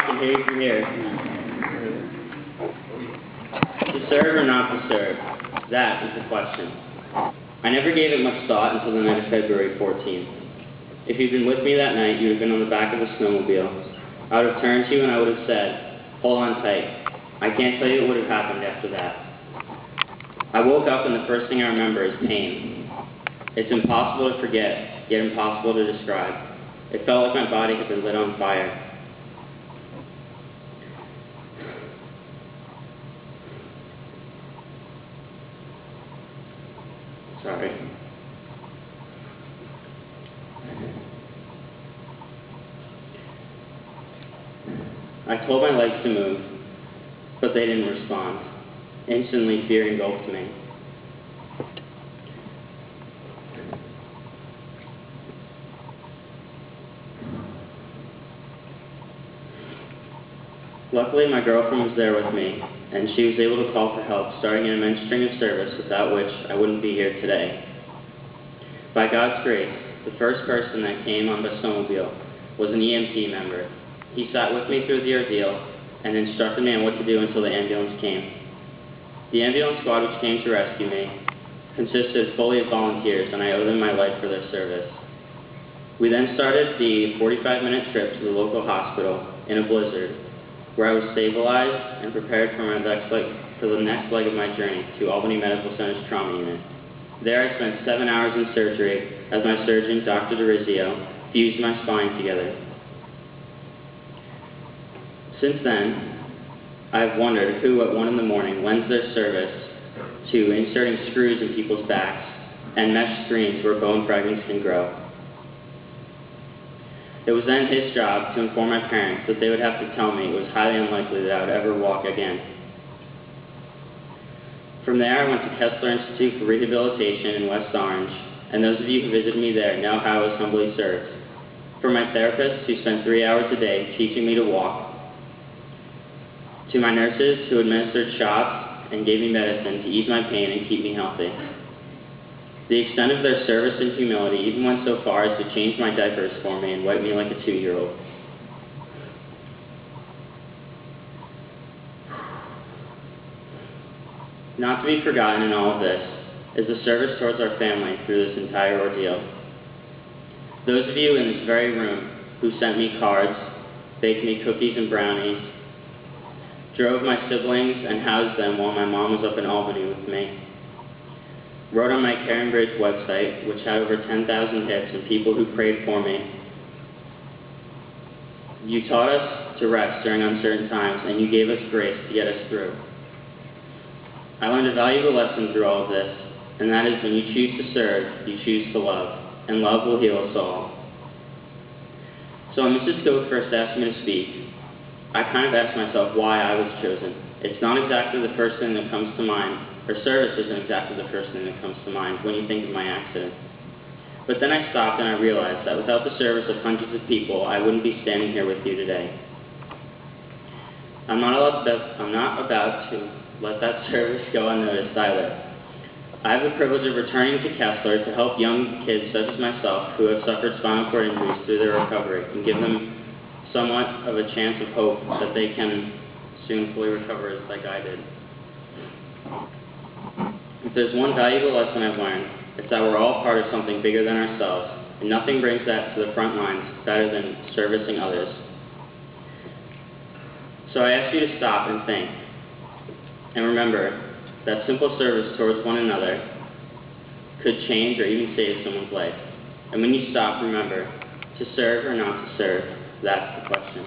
can hear you from here. To serve or not to serve? That is the question. I never gave it much thought until the night of February 14th. If you'd been with me that night, you would have been on the back of the snowmobile. I would have turned to you and I would have said, hold on tight. I can't tell you what would have happened after that. I woke up and the first thing I remember is pain. It's impossible to forget, yet impossible to describe. It felt like my body had been lit on fire. Sorry. I told my legs to move, but they didn't respond. Instantly, fear engulfed me. Luckily, my girlfriend was there with me, and she was able to call for help, starting an immense string of service without which I wouldn't be here today. By God's grace, the first person that came on the snowmobile was an EMT member. He sat with me through the ordeal and instructed me on what to do until the ambulance came. The ambulance squad which came to rescue me consisted fully of volunteers, and I owe them my life for their service. We then started the 45-minute trip to the local hospital in a blizzard, where I was stabilized and prepared for the next leg of my journey to Albany Medical Center's trauma unit. There I spent 7 hours in surgery as my surgeon, Dr. DeRizio, fused my spine together. Since then, I have wondered who at 1 in the morning lends their service to inserting screws in people's backs and mesh screens where bone fragments can grow. It was then his job to inform my parents that they would have to tell me it was highly unlikely that I would ever walk again. From there, I went to Kessler Institute for Rehabilitation in West Orange, and those of you who visited me there know how I was humbly served. From my therapist, who spent 3 hours a day teaching me to walk, to my nurses who administered shots and gave me medicine to ease my pain and keep me healthy. The extent of their service and humility even went so far as to change my diapers for me and wipe me like a 2-year-old. Not to be forgotten in all of this is the service towards our family through this entire ordeal. Those of you in this very room who sent me cards, baked me cookies and brownies, drove my siblings and housed them while my mom was up in Albany with me, wrote on my Karen Bridge website, which had over 10,000 hits, and people who prayed for me. You taught us to rest during uncertain times, and you gave us grace to get us through. I learned a valuable lesson through all of this, and that is when you choose to serve, you choose to love, and love will heal us all. So when Mrs. Goat first asked me to speak, I kind of asked myself why I was chosen. It's not exactly the first thing that comes to mind, or service isn't exactly the first thing that comes to mind when you think of my accident. But then I stopped and I realized that without the service of hundreds of people, I wouldn't be standing here with you today. I'm not about to let that service go unnoticed either. I have the privilege of returning to Kessler to help young kids such as myself who have suffered spinal cord injuries through their recovery and give them somewhat of a chance of hope that they can soon fully recover like I did. If there's one valuable lesson I've learned, it's that we're all part of something bigger than ourselves, and nothing brings that to the front lines better than servicing others. So I ask you to stop and think, and remember that simple service towards one another could change or even save someone's life. And when you stop, remember, to serve or not to serve, that's the question.